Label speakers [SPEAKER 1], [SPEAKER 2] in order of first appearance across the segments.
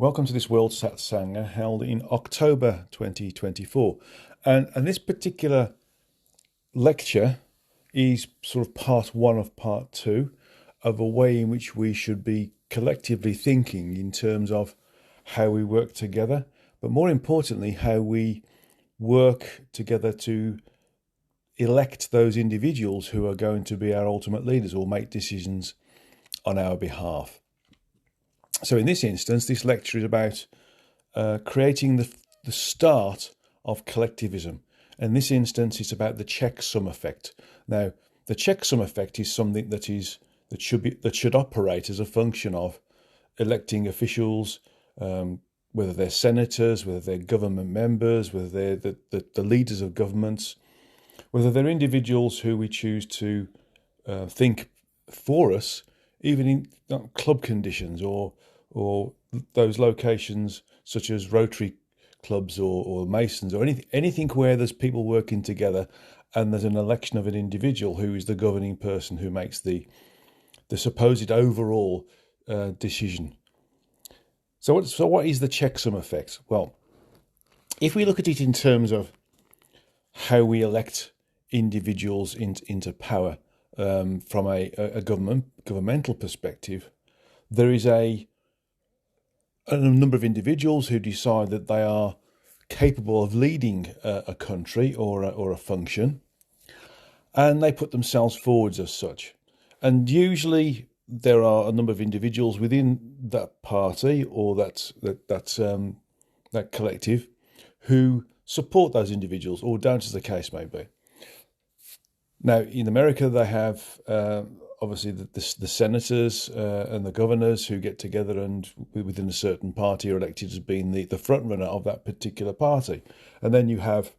[SPEAKER 1] Welcome to this World Satsanga held in October 2024. And this particular lecture is sort of part one of part two of a way in which we should be collectively thinking in terms of how we work together, but more importantly, how we work together to elect those individuals who are going to be our ultimate leaders or make decisions on our behalf. So in this instance, this lecture is about creating the start of collectivism. In this instance, it's about the checksum effect. Now, the checksum effect is something that should operate as a function of electing officials, whether they're senators, whether they're government members, whether they're the leaders of governments, whether they're individuals who we choose to think for us, even in club conditions or those locations such as Rotary clubs or Masons or anything where there's people working together and there's an election of an individual who is the governing person who makes the supposed overall decision. So what is the checksum effect? Well, if we look at it in terms of how we elect individuals into power from a governmental perspective, there is a number of individuals who decide that they are capable of leading a country or a function, and they put themselves forwards as such. And usually there are a number of individuals within that party or that collective who support those individuals, or don't, as the case may be. Now, in America, they have obviously the senators and the governors who get together and within a certain party are elected as being the front runner of that particular party. And then you have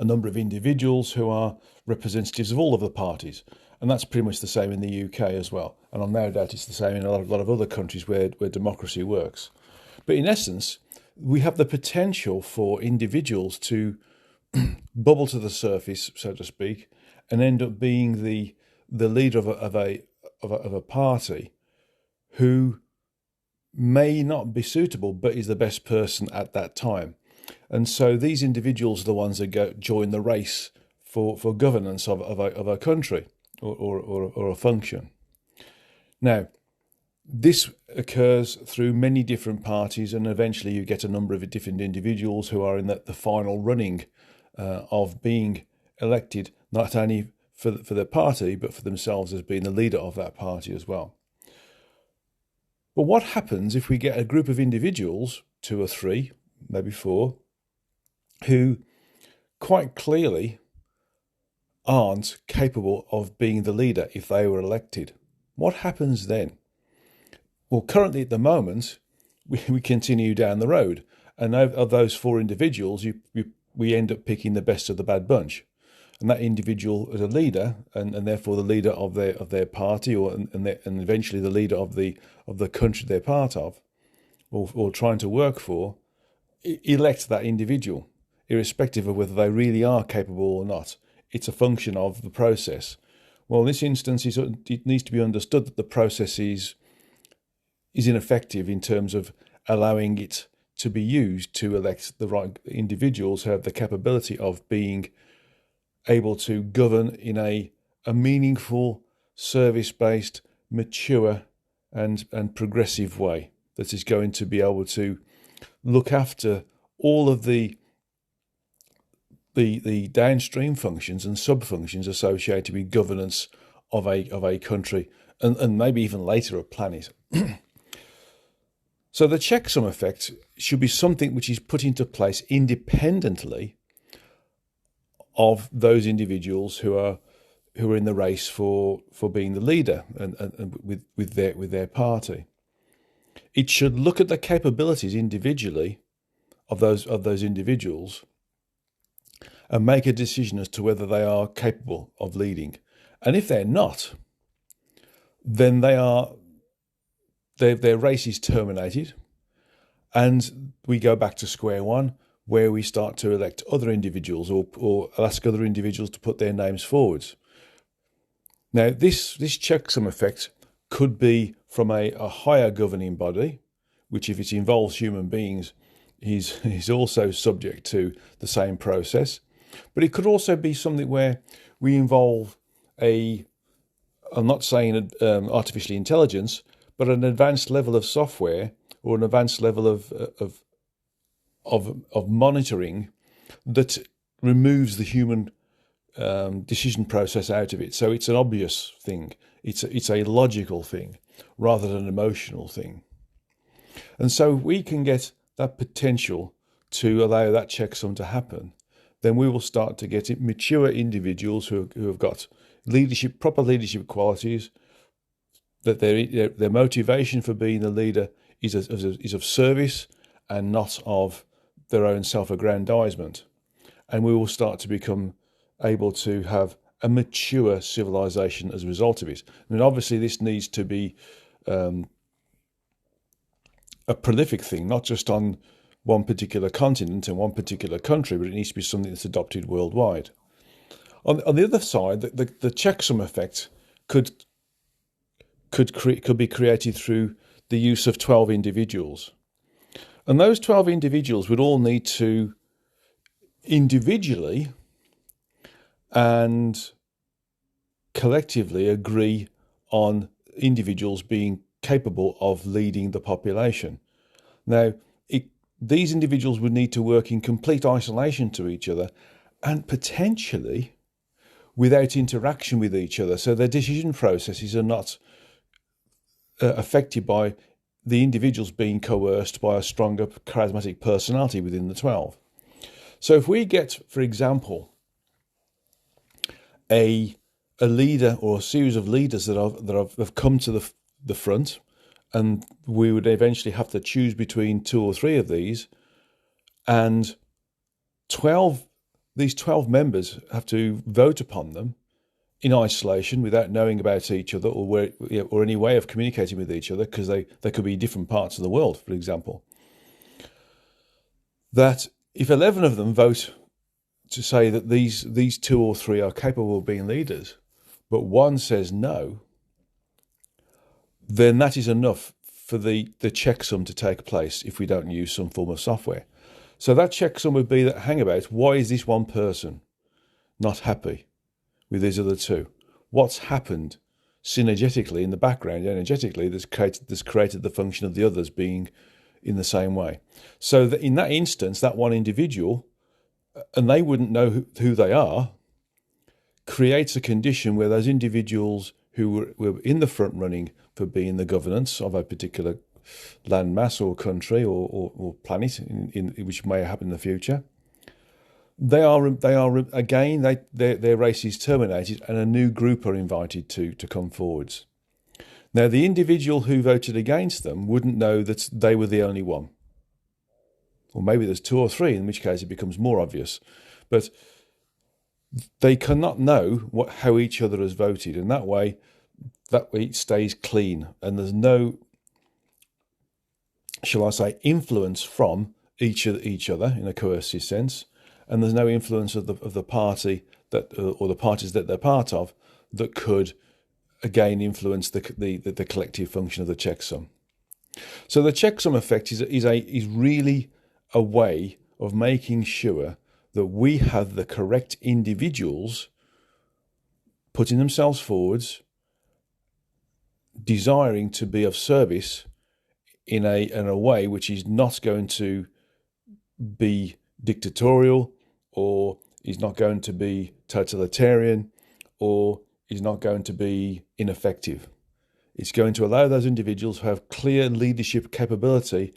[SPEAKER 1] a number of individuals who are representatives of all of the parties. And that's pretty much the same in the UK as well. And I'm no doubt it's the same in a lot of other countries where democracy works. But in essence, we have the potential for individuals to bubble to the surface, so to speak, and end up being the leader of a party who may not be suitable, but is the best person at that time. And so these individuals are the ones that join the race for governance of a country or a function. Now, this occurs through many different parties, and eventually you get a number of different individuals who are in the final running of being elected, not only for their party, but for themselves as being the leader of that party as well. But what happens if we get a group of individuals, 2 or 3, maybe 4, who quite clearly aren't capable of being the leader if they were elected? What happens then? Well, currently at the moment, we continue down the road, and of those 4 individuals, we end up picking the best of the bad bunch. And that individual is a leader, and therefore the leader of their party, and eventually the leader of the country they're part of, or trying to work for, elect that individual, irrespective of whether they really are capable or not. It's a function of the process. Well, in this instance, it needs to be understood that the process is ineffective in terms of allowing it to be used to elect the right individuals who have the capability of being able to govern in a meaningful, service-based, mature and progressive way that is going to be able to look after all of the downstream functions and sub-functions associated with governance of a country and maybe even later a planet. So the checksum effect should be something which is put into place independently of those individuals who are in the race for being the leader and with their party. It should look at the capabilities individually of those individuals and make a decision as to whether they are capable of leading. And if they're not, then their race is terminated, and we go back to square one, where we start to elect other individuals or ask other individuals to put their names forwards. Now, this checksum effect could be from a higher governing body, which if it involves human beings, is also subject to the same process. But it could also be something where we involve I'm not saying artificial intelligence, but an advanced level of software or an advanced level of monitoring that removes the human decision process out of it. So it's an obvious thing. It's a logical thing rather than an emotional thing. And so we can get that potential to allow that checksum to happen, then we will start to get mature individuals who have got proper leadership qualities, that their motivation for being a leader is of service and not of their own self-aggrandizement. And we will start to become able to have a mature civilization as a result of it. I mean, obviously, this needs to be a prolific thing, not just on one particular continent and one particular country, but it needs to be something that's adopted worldwide. On the other side, the checksum effect could be created through the use of 12 individuals. And those 12 individuals would all need to individually and collectively agree on individuals being capable of leading the population. Now, these individuals would need to work in complete isolation to each other and potentially without interaction with each other. So their decision processes are not affected by the individuals being coerced by a stronger charismatic personality within the 12. So if we get, for example, a leader or a series of leaders that have come to the front, and we would eventually have to choose between 2 or 3 of these, and these 12 members have to vote upon them in isolation without knowing about each other or any way of communicating with each other, because they could be different parts of the world, for example. That if 11 of them vote to say that these 2 or 3 are capable of being leaders, but one says no, then that is enough for the checksum to take place if we don't use some form of software. So that checksum would be that, hang about, why is this one person not happy with these other 2? What's happened synergetically in the background, energetically, that's created the function of the others being in the same way? So that in that instance, that one individual, and they wouldn't know who they are, creates a condition where those individuals who were in the front running for being the governance of a particular land mass or country or planet, which may happen in the future, they are again, their race is terminated and a new group are invited to come forwards. Now, the individual who voted against them wouldn't know that they were the only one. Or maybe there's 2 or 3, in which case it becomes more obvious. But they cannot know how each other has voted, and that way it stays clean, and there's no, shall I say, influence from each other in a coercive sense, and there's no influence of the party that or the parties that they're part of that could again influence the collective function of the checksum. So the checksum effect is really a way of making sure that we have the correct individuals putting themselves forwards, desiring to be of service in a way which is not going to be dictatorial, or is not going to be totalitarian, or is not going to be ineffective. It's going to allow those individuals to have clear leadership capability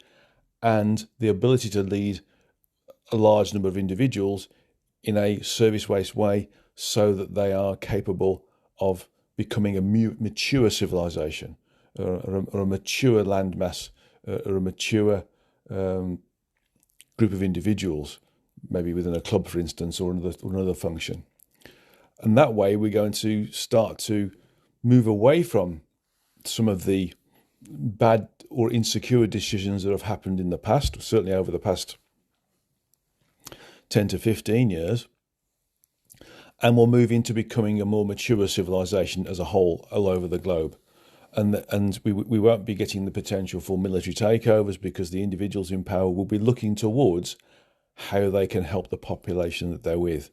[SPEAKER 1] and the ability to lead a large number of individuals in a service-based way, so that they are capable of becoming a mature civilization, or a mature landmass, or a mature group of individuals, maybe within a club, for instance, or another function. And that way we're going to start to move away from some of the bad or insecure decisions that have happened in the past, certainly over the past 10 to 15 years, and we'll move into becoming a more mature civilization as a whole all over the globe. and we won't be getting the potential for military takeovers because the individuals in power will be looking towards how they can help the population that they're with,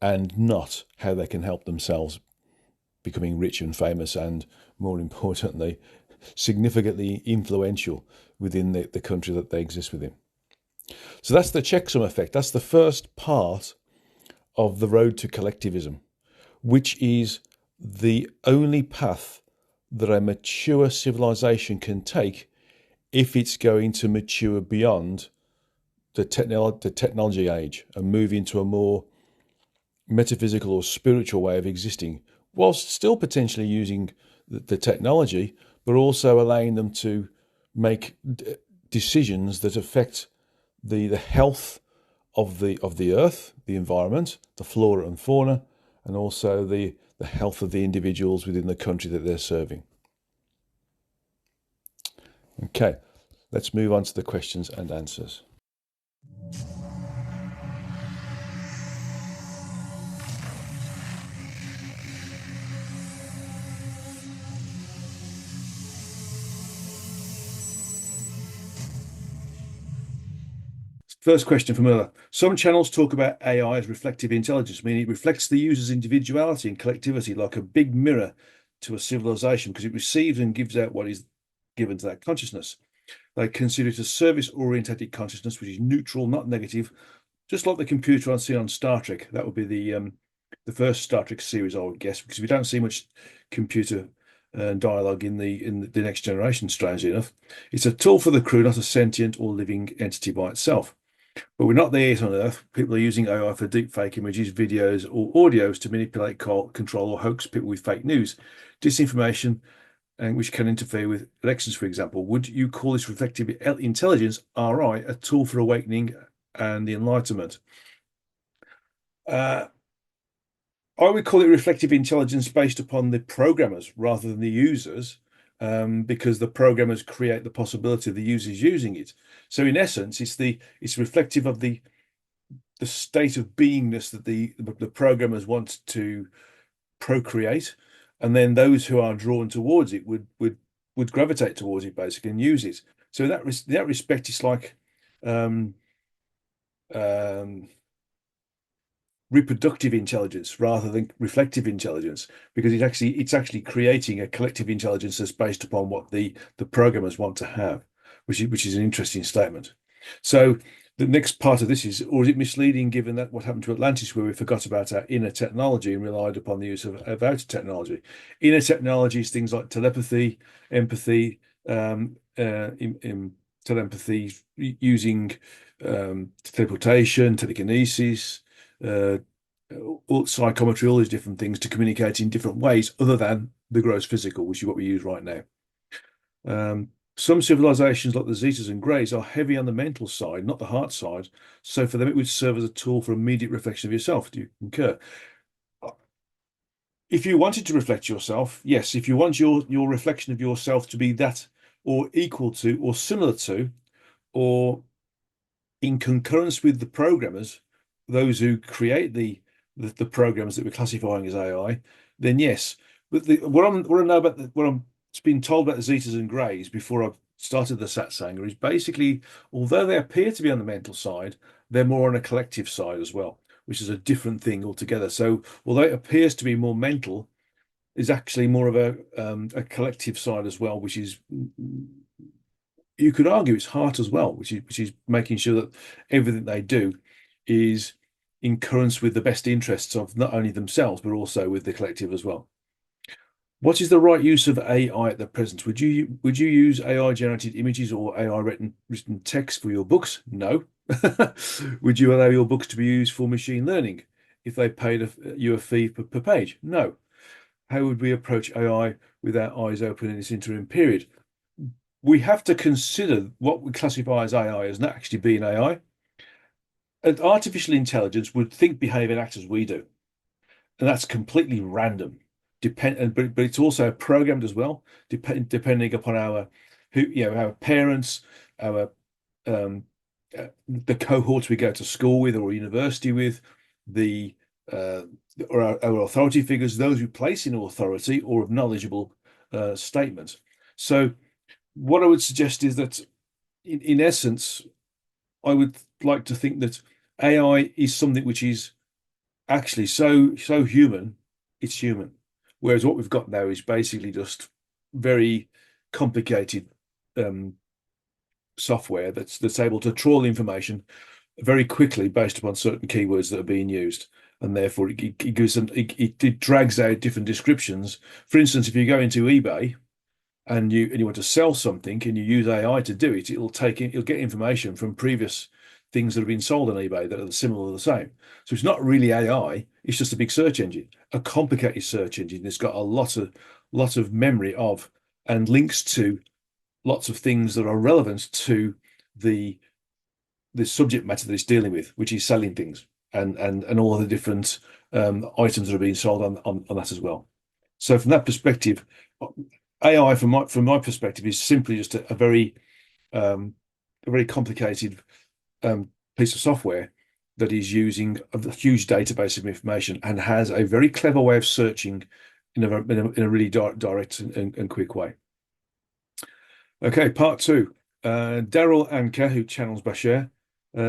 [SPEAKER 1] and not how they can help themselves becoming rich and famous, and more importantly, significantly influential within the country that they exist within. So that's the checksum effect. That's the first part of the road to collectivism, which is the only path that a mature civilization can take if it's going to mature beyond the technology age and move into a more metaphysical or spiritual way of existing, whilst still potentially using the technology, but also allowing them to make decisions that affect the health of the earth, the environment, the flora and fauna, and also the health of the individuals within the country that they're serving. Okay, let's move on to the questions and answers. First question from Ella. Some channels talk about AI as reflective intelligence, meaning it reflects the user's individuality and collectivity like a big mirror to a civilization because it receives and gives out what is given to that consciousness. They consider it a service-orientated consciousness, which is neutral, not negative, just like the computer I see on Star Trek. That would be the first Star Trek series, I would guess, because we don't see much computer dialogue in the Next Generation, strangely enough. It's a tool for the crew, not a sentient or living entity by itself. But we're not there yet on Earth. People are using AI for deepfake images, videos, or audios to manipulate, control, or hoax people with fake news, disinformation, and which can interfere with elections, for example. Would you call this reflective intelligence, RI, a tool for awakening and the Enlightenment? I would call it reflective intelligence based upon the programmers rather than the users, because the programmers create the possibility of the users using it. So in essence, it's reflective of the state of beingness that the programmers want to procreate, and then those who are drawn towards it would gravitate towards it basically and use it. So in that respect, it's like reproductive intelligence rather than reflective intelligence, because it's actually creating a collective intelligence that's based upon what the programmers want to have, which is an interesting statement. So the next part of this is, or is it misleading given that what happened to Atlantis, where we forgot about our inner technology and relied upon the use of outer technology? Inner technology is things like telepathy, empathy, in telepathy using teleportation, telekinesis, psychometry, all these different things to communicate in different ways other than the gross physical, which is what we use right now. Some civilizations like the Zetas and Greys are heavy on the mental side, not the heart side. So for them, it would serve as a tool for immediate reflection of yourself. Do you concur? If you wanted to reflect yourself, yes. If you want your reflection of yourself to be that or equal to or similar to or in concurrence with the programmers, those who create the programs that we're classifying as AI, then yes. But what I know about what I'm been told about the Zetas and Greys before I've started the Satsanga is basically, although they appear to be on the mental side, they're more on a collective side as well, which is a different thing altogether. So although it appears to be more mental, is actually more of a collective side as well, which is, you could argue, it's heart as well, which is making sure that everything they do is in concurrence with the best interests of not only themselves but also with the collective as well. What is the right use of AI at the present? Would you use AI generated images or AI written text for your books? No. Would you allow your books to be used for machine learning if they paid you a fee per page? No. How would we approach AI with our eyes open in this interim period? We have to consider what we classify as AI as not actually being AI. An artificial intelligence would think, behave, and act as we do, and that's completely random. But it's also programmed as well, depending upon our parents, our the cohorts we go to school with or university with, or our authority figures, those who place in authority or of knowledgeable statement. So what I would suggest is that in essence, I would like to think that AI is something which is actually so human, it's human. Whereas what we've got now is basically just very complicated um, software that's able to trawl information very quickly based upon certain keywords that are being used, and therefore it gives them it drags out different descriptions. For instance, if you go into eBay and you want to sell something and you use AI to do it, it'll get information from previous things that have been sold on eBay that are similar or the same. So it's not really AI, it's just a big search engine, a complicated search engine. It's got a lot of memory of and links to lots of things that are relevant to the the subject matter that it's dealing with, which is selling things and all of the different items that are being sold on that as well. So from that perspective, AI from my perspective is simply just um, a very complicated um, piece of software that is using a huge database of information and has a very clever way of searching in a really direct and quick way. Okay, part two. Daryl Anker, who channels Bashir,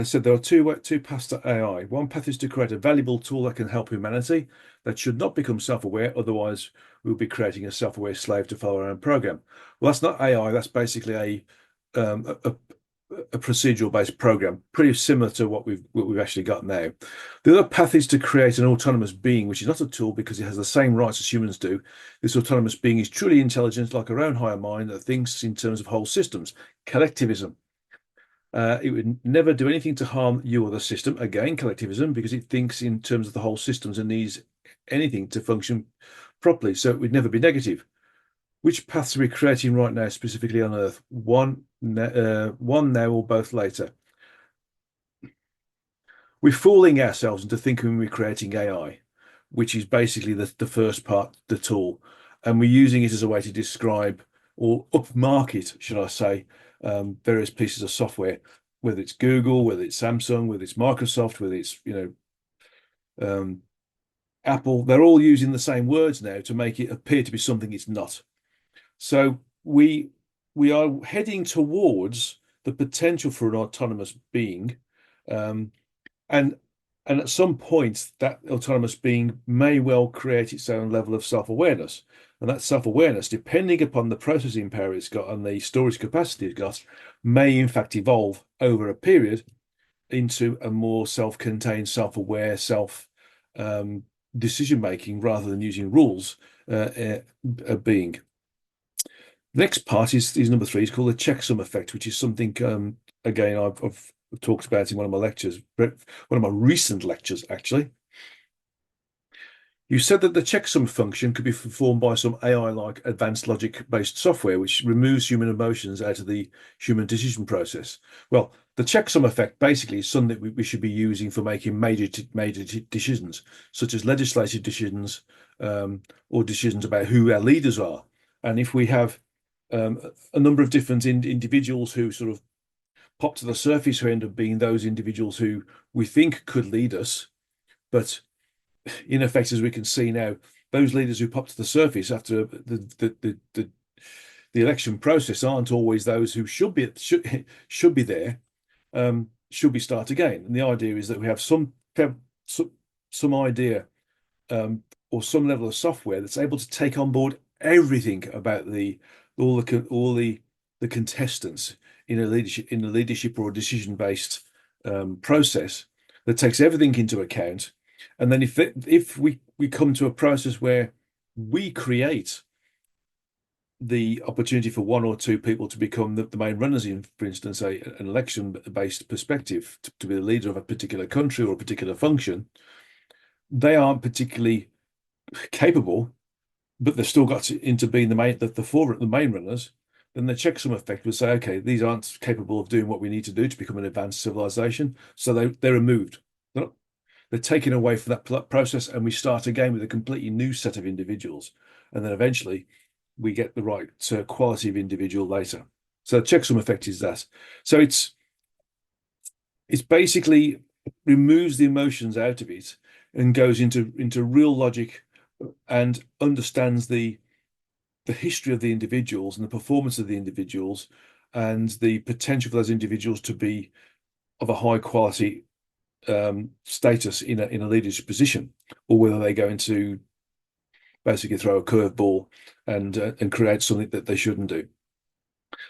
[SPEAKER 1] said there are two paths to AI. One path is to create a valuable tool that can help humanity that should not become self-aware, otherwise we'll be creating a self-aware slave to follow our own program. Well, that's not AI, that's basically a procedural-based program, pretty similar to what we've actually got now. The other path is to create an autonomous being, which is not a tool because it has the same rights as humans do. This autonomous being is truly intelligent, like our own higher mind that thinks in terms of whole systems. Collectivism. It would never do anything to harm you or the system. Again, collectivism, because it thinks in terms of the whole systems and needs anything to function properly. So it would never be negative. Which paths are we creating right now, specifically on Earth? One now or both later? We're fooling ourselves into thinking we're creating AI, which is basically the first part, the tool, and we're using it as a way to describe or upmarket, should I say, various pieces of software, whether it's Google, whether it's Samsung, whether it's Microsoft, whether it's um, Apple. They're all using the same words now to make it appear to be something it's not. So we are heading towards the potential for an autonomous being, um, and and at some point that autonomous being may well create its own level of self-awareness, and that self-awareness, depending upon the processing power it's got and the storage capacity it's got, may in fact evolve over a period into a more self-contained, self-aware, self decision making rather than using rules being. The next part is number three. It's called the checksum effect, which is something again I've talked about in one of my lectures, one of my recent lectures actually. You said that the checksum function could be performed by some AI-like advanced logic-based software, which removes human emotions out of the human decision process. Well, the checksum effect basically is something that we should be using for making major decisions, such as legislative decisions or decisions about who our leaders are. And if we have a number of different individuals who sort of pop to the surface who end up being those individuals who we think could lead us, but in effect, as we can see now, those leaders who pop to the surface after the election process aren't always those who should be there. Should we start again? And the idea is that we have some idea or some level of software that's able to take on board everything about all the contestants in a leadership or a decision based process that takes everything into account. And then if we come to a process where we create the opportunity for one or two people to become the main runners in, for instance, an election-based perspective to be the leader of a particular country or a particular function, they aren't particularly capable, but they've still got into being the main runners. Then the checksum effect would say, okay, these aren't capable of doing what we need to do to become an advanced civilization, so they're removed. They're taken away from that process, and we start again with a completely new set of individuals, and then eventually we get the right quality of individual later. So the checksum effect is that. So it's basically removes the emotions out of it and goes into real logic and understands the the history of the individuals and the performance of the individuals and the potential for those individuals to be of a high quality status in a leadership position, or whether they go into basically throw a curveball and create something that they shouldn't do.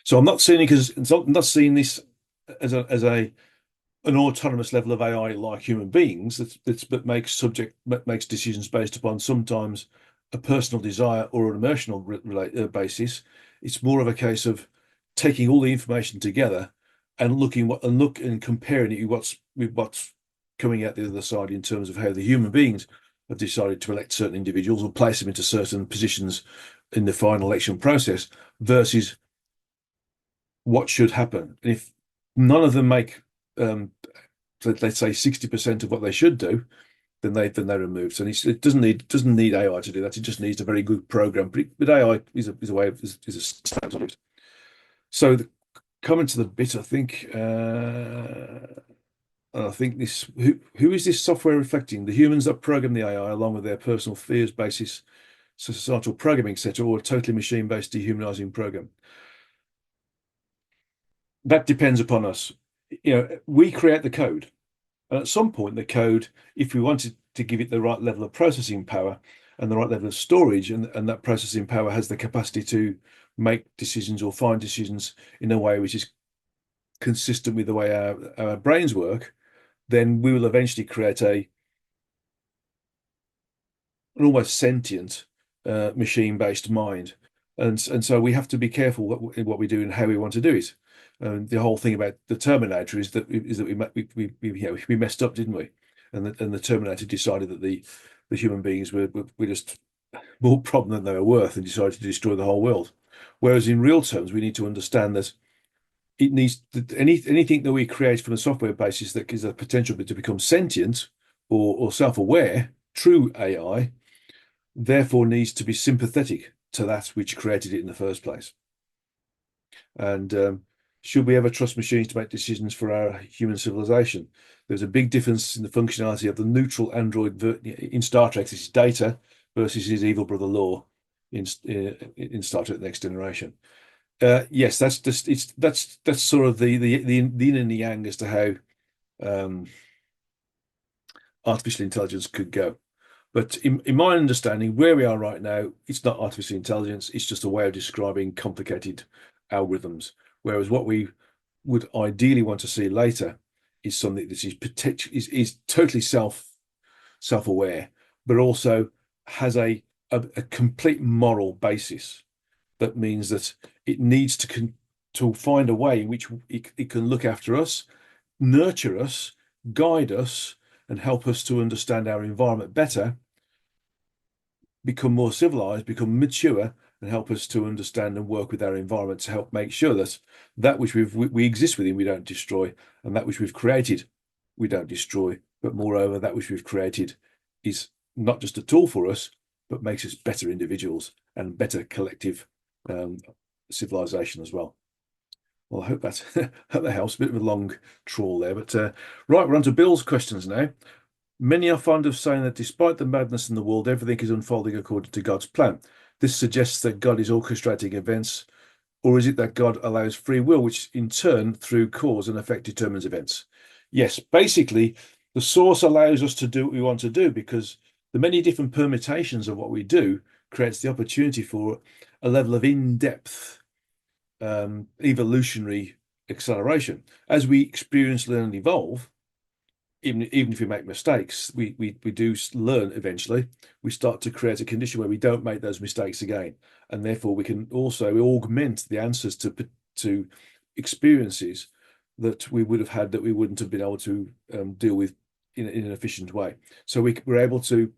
[SPEAKER 1] So I'm not seeing it because I'm not seeing this as a an autonomous level of AI like human beings that makes decisions based upon sometimes a personal desire or an emotional basis. It's more of a case of taking all the information together and look and comparing it with what's coming out the other side in terms of how the human beings have decided to elect certain individuals or place them into certain positions in the final election process versus what should happen. And if none of them make let's say 60% of what they should do, then they're removed. So it doesn't need AI to do that. It just needs a very good program. But AI is a way of is a standard. So coming to the bit, I think this who is this software reflecting? The humans that program the AI along with their personal fears, basis, societal programming, etc., or a totally machine-based dehumanizing program? That depends upon us. We create the code. And at some point, the code, if we wanted to give it the right level of processing power and the right level of storage, and that processing power has the capacity to make decisions or find decisions in a way which is consistent with the way our brains work, then we will eventually create an almost sentient machine-based mind. And so we have to be careful what we do and how we want to do it. The whole thing about the Terminator is that we messed up, didn't we? And the Terminator decided that the human beings were just more problem than they were worth and decided to destroy the whole world. Whereas in real terms, we need to understand that anything that we create from a software basis that gives a potential to become sentient or self-aware, true AI, therefore needs to be sympathetic to that which created it in the first place. And should we ever trust machines to make decisions for our human civilization? There's a big difference in the functionality of the neutral android in Star Trek. This is Data versus his evil brother Law in Star Trek: The Next Generation. Yes, that's just that's sort of the yin and the yang as to how um, artificial intelligence could go. But in my understanding, where we are right now, it's not artificial intelligence. It's just a way of describing complicated algorithms. Whereas what we would ideally want to see later is something that is totally self-aware, but also has a complete moral basis. That means that it needs to find a way in which it can look after us, nurture us, guide us, and help us to understand our environment better, become more civilized, become mature, and help us to understand and work with our environment to help make sure that that which we exist within we don't destroy, and that which we've created we don't destroy. But moreover, that which we've created is not just a tool for us, but makes us better individuals and better collective um, civilization as well. Well, I hope that helps. A bit of a long trawl there, but right, we're on to Bill's questions now. Many are fond of saying that despite the madness in the world, everything is unfolding according to God's plan. This suggests that God is orchestrating events, or is it that God allows free will, which in turn, through cause and effect, determines events? Yes, basically, the source allows us to do what we want to do because the many different permutations of what we do creates the opportunity for a level of in-depth evolutionary acceleration. As we experience, learn, and evolve, even if we make mistakes, we do learn eventually. We start to create a condition where we don't make those mistakes again, and therefore we can also augment the answers to experiences that we would have had that we wouldn't have been able to deal with in an efficient way. So we're able to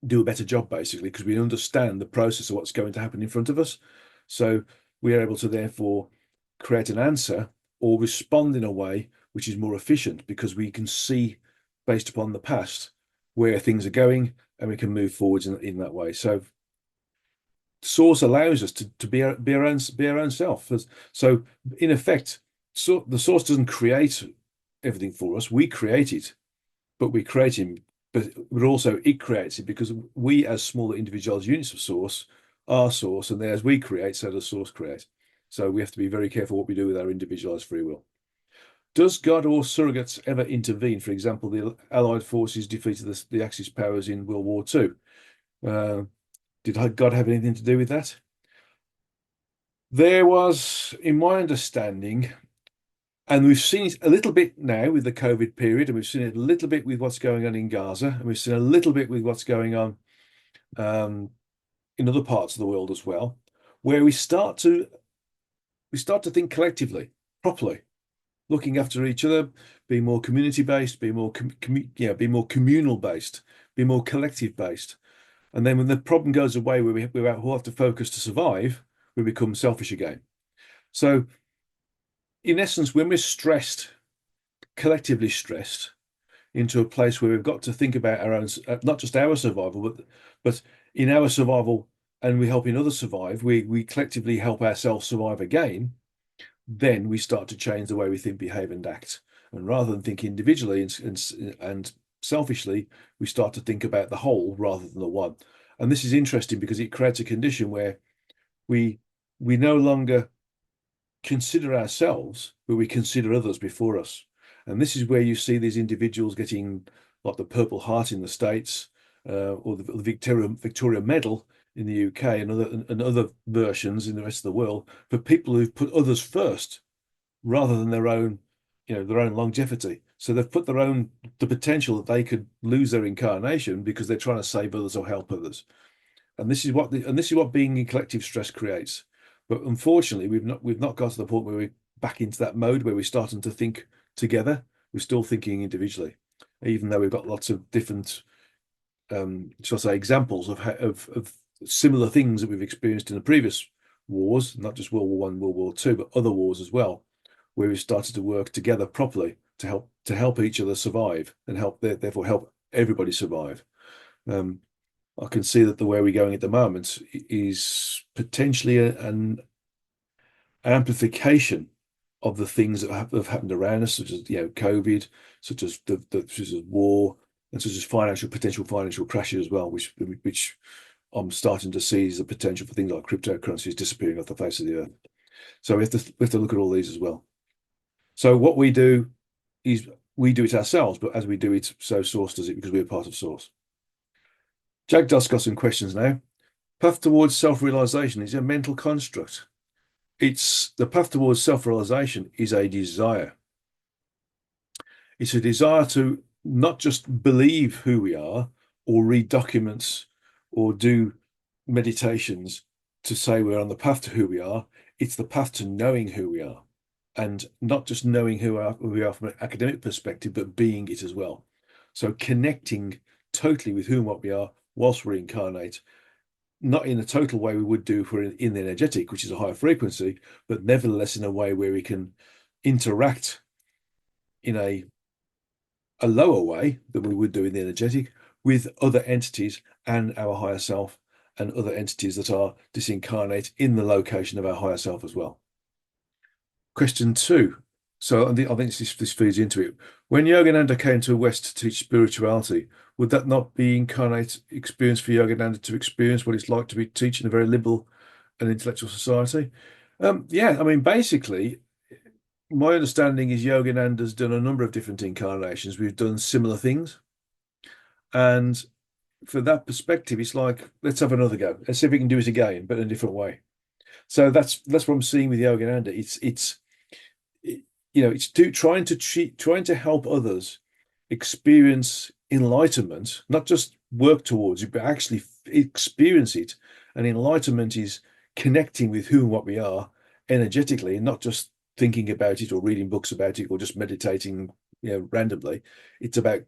[SPEAKER 1] do a better job basically because we understand the process of what's going to happen in front of us. So we are able to therefore create an answer or respond in a way which is more efficient because we can see based upon the past where things are going and we can move forwards in that way. So source allows us to be our own self. So in effect, so the source doesn't create everything for us. We create it, but we create him, but also it creates it because we as smaller individuals units of source our source, and then as we create, so does source create. So we have to be very careful what we do with our individualized free will. Does God or surrogates ever intervene? For example, the Allied forces defeated the Axis powers in World War II. Did God have anything to do with that? There was, in my understanding, and we've seen it a little bit now with the COVID period, and we've seen it a little bit with what's going on in Gaza, and we've seen a little bit with what's going on um, in other parts of the world as well, where we start to think collectively, properly, looking after each other, be more community based, be more be more communal based, be more collective based. And then when the problem goes away, where we have to focus to survive, we become selfish again. So in essence, when we're stressed, collectively stressed, into a place where we've got to think about our own, not just our survival, but in our survival, and we helping others survive, we collectively help ourselves survive again. Then we start to change the way we think, behave, and act. And rather than think individually and selfishly, we start to think about the whole rather than the one. And this is interesting because it creates a condition where we we no longer consider ourselves, but we consider others before us. And this is where you see these individuals getting like the Purple Heart in the States, or the Victoria Medal in the UK, and other versions in the rest of the world for people who've put others first rather than their own, their own longevity. So they've put the potential that they could lose their incarnation because they're trying to save others or help others. And this is what being in collective stress creates. But unfortunately, we've not got to the point where we're back into that mode where we're starting to think together. We're still thinking individually, even though we've got lots of different, shall I say, examples of similar things that we've experienced in the previous wars, not just World War One, World War Two, but other wars as well, where we've started to work together properly to help each other survive and therefore help everybody survive. I can see that the way we're going at the moment is potentially an amplification of the things that have happened around us, such as COVID, such as such as war, and such as potential financial crashes as well, which I'm starting to see as the potential for things like cryptocurrencies disappearing off the face of the earth. So we have to look at all these as well. So what we do is we do it ourselves, but as we do it, so Source does it because we're part of Source. Jagdal's got some questions now. Path towards self-realization is a mental construct. It's the path towards self-realization is a desire. It's a desire to not just believe who we are or read documents or do meditations to say we're on the path to who we are. It's the path to knowing who we are, and not just knowing who we are from an academic perspective, but being it as well. So connecting totally with who and what we are whilst we incarnate, not in a total way we would do if we're in the energetic, which is a higher frequency, but nevertheless in a way where we can interact in a lower way than we would do in the energetic with other entities and our higher self and other entities that are disincarnate in the location of our higher self as well. Question 2. So I think this feeds into it. When Yogananda came to the West to teach spirituality, would that not be incarnate experience for Yogananda to experience what it's like to be teaching a very liberal and intellectual society? Yeah, I mean, basically, my understanding is Yogananda's done a number of different incarnations. We've done similar things. And for that perspective, it's like, let's have another go. Let's see if we can do it again, but in a different way. So that's what I'm seeing with Yogananda. Trying to help others experience enlightenment, not just work towards it, but actually experience it. And enlightenment is connecting with who and what we are energetically, and not just thinking about it or reading books about it or just meditating, randomly. It's about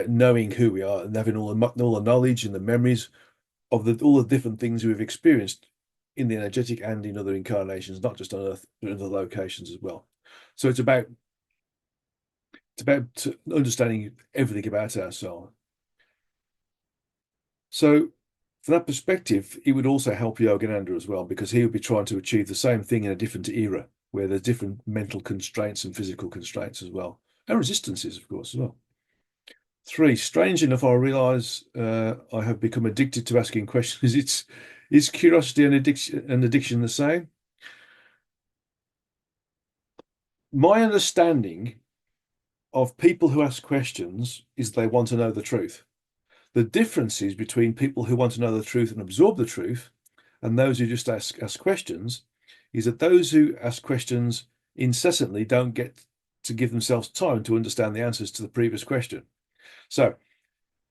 [SPEAKER 1] knowing who we are and having all the knowledge and the memories of all the different things we've experienced in the energetic and in other incarnations, not just on Earth, but in other locations as well. So it's about understanding everything about ourselves. So from that perspective, it would also help Yogananda as well, because he would be trying to achieve the same thing in a different era, where there's different mental constraints and physical constraints as well, and resistances, of course, as well. 3, strange enough, I realize I have become addicted to asking questions. Is curiosity and addiction the same? My understanding of people who ask questions is they want to know the truth. The differences between people who want to know the truth and absorb the truth and those who just ask questions is that those who ask questions incessantly don't get to give themselves time to understand the answers to the previous question. So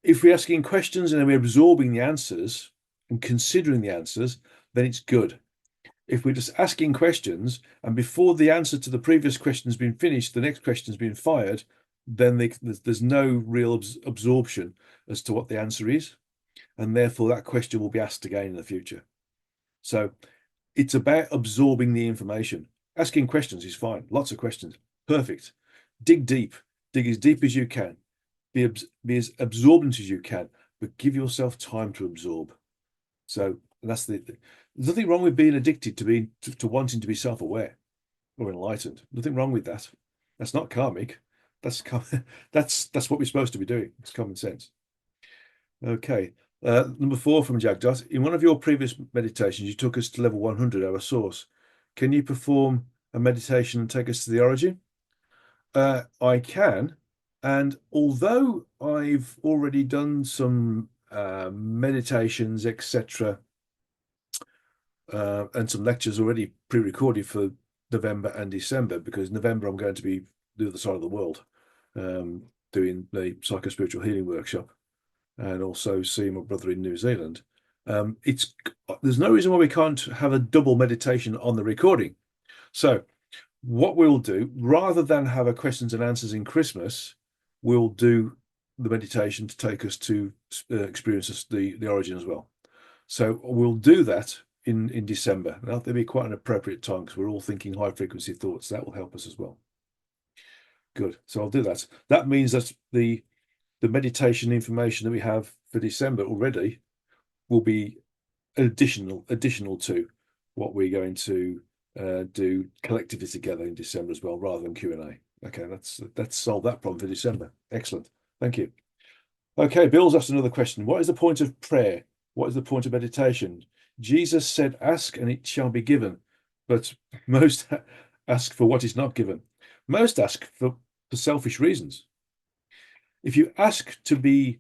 [SPEAKER 1] if we're asking questions and then we're absorbing the answers and considering the answers, then it's good. If we're just asking questions and before the answer to the previous question has been finished, the next question has been fired, then there's no real absorption as to what the answer is. And therefore, that question will be asked again in the future. So it's about absorbing the information. Asking questions is fine. Lots of questions. Perfect. Dig deep. Dig as deep as you can. Be as absorbent as you can, but give yourself time to absorb. So that's there's nothing wrong with being addicted to wanting to be self-aware or enlightened. Nothing wrong with that. That's not karmic. That's that's what we're supposed to be doing. It's common sense. Okay. Number 4 from Jagdot. In one of your previous meditations, you took us to level 100, our source. Can you perform a meditation and take us to the origin? I can. And although I've already done some meditations, etc., and some lectures already pre-recorded for November and December, because November I'm going to be the other side of the world, doing the psycho-spiritual healing workshop and also seeing my brother in New Zealand. It's there's no reason why we can't have a double meditation on the recording. So what we'll do, rather than have a questions and answers in Christmas, we'll do the meditation to take us to experience the origin as well. So we'll do that in December. That'll be quite an appropriate time because we're all thinking high frequency thoughts. That will help us as well. Good. So I'll do that. That means that the meditation information that we have for December already will be additional to what we're going to do collectively together in December as well, rather than Q&A. Okay, let's solve that problem for December. Excellent. Thank you. Okay, Bill's asked another question. What is the point of prayer? What is the point of meditation? Jesus said, ask and it shall be given, but most ask for what is not given. Most ask for selfish reasons. If you ask to be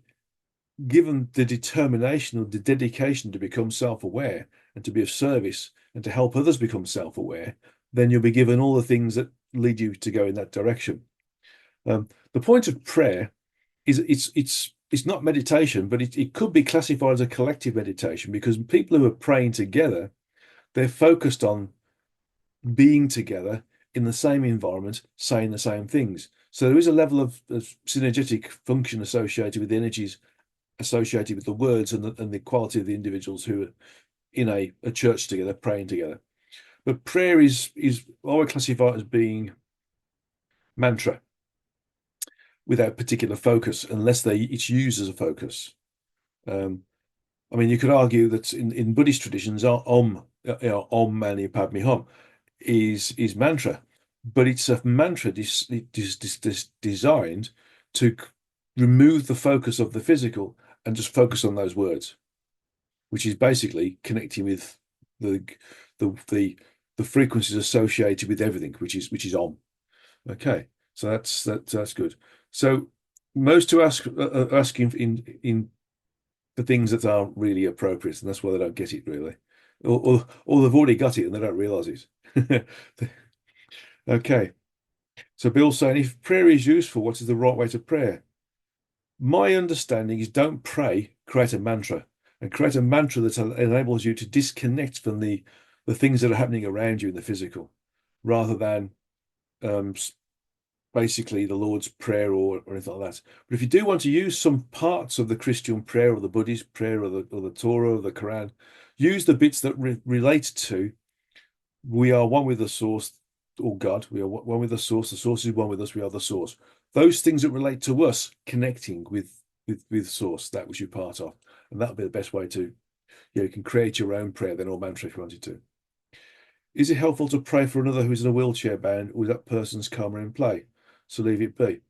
[SPEAKER 1] given the determination or the dedication to become self-aware and to be of service and to help others become self-aware, then you'll be given all the things that lead you to go in that direction. The point of prayer is it's not meditation, but it could be classified as a collective meditation because people who are praying together, they're focused on being together in the same environment, saying the same things. So there is a level of synergetic function associated with the energies associated with the words and the quality of the individuals who are in a church together, praying together. But prayer is I would classify it as being mantra without particular focus, unless it's used as a focus. I mean, you could argue that in Buddhist traditions, Om Mani Padme Hum is mantra, but it's a mantra designed to remove the focus of the physical and just focus on those words, which is basically connecting with the the frequencies associated with everything, which is Om. Okay, so that's good. So most to asking in the things that aren't really appropriate, and that's why they don't get it really, or they've already got it and they don't realize it. Okay, so Bill's saying if prayer is useful, what is the right way to pray? My understanding is don't pray, create a mantra, and create a mantra that enables you to disconnect from the things that are happening around you in the physical, rather than um, basically the Lord's Prayer or anything like that. But if you do want to use some parts of the Christian prayer or the Buddhist prayer or the Torah or the Quran, use the bits that relate to we are one with the source or God. We are one with the source. The source is one with us. We are the source. Those things that relate to us connecting with source, that which you're part of. And that'll be the best way to, you can create your own prayer then or mantra if you wanted to. Is it helpful to pray for another who's in a wheelchair bound with that person's karma in play? So leave it be.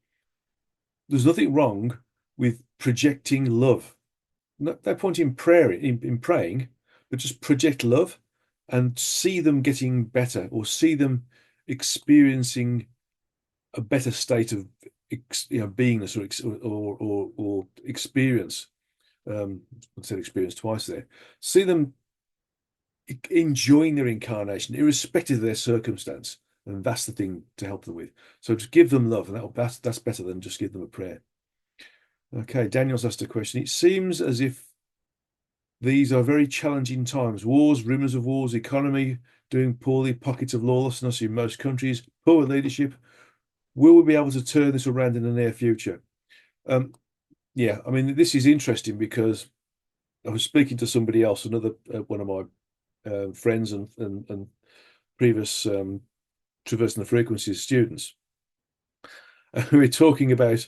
[SPEAKER 1] There's nothing wrong with projecting love. No point in prayer in praying, but just project love and see them getting better or see them experiencing a better state of beingness or experience. I said experience twice there. See them enjoying their incarnation, irrespective of their circumstance, and that's the thing to help them with. So just give them love, and that's better than just give them a prayer. Okay, Daniel's asked a question. It seems as if these are very challenging times. Wars, rumors of wars, economy doing poorly, pockets of lawlessness in most countries, poor leadership. Will we be able to turn this around in the near future? Um, yeah, I mean, this is interesting because I was speaking to somebody else, another one of my friends and previous traversing the frequencies students. We were talking about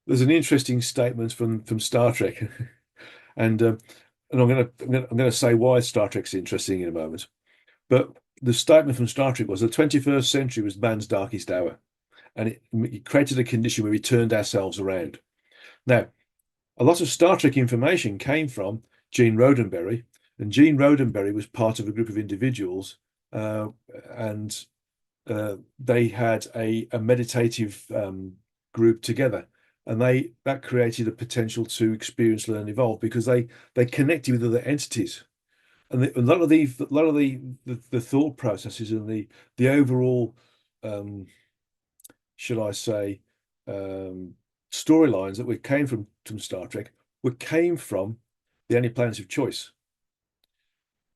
[SPEAKER 1] there's an interesting statement from Star Trek, and I'm gonna say why Star Trek's interesting in a moment. But the statement from Star Trek was the 21st century was man's darkest hour, and it created a condition where we turned ourselves around. Now, a lot of Star Trek information came from Gene Roddenberry, and Gene Roddenberry was part of a group of individuals, uh, and they had a meditative group together, and that created a potential to experience, learn, evolve because they connected with other entities, and a lot of the thought processes and the overall, um, should I say, um, storylines that we came from Star Trek came from the Only Planets of Choice,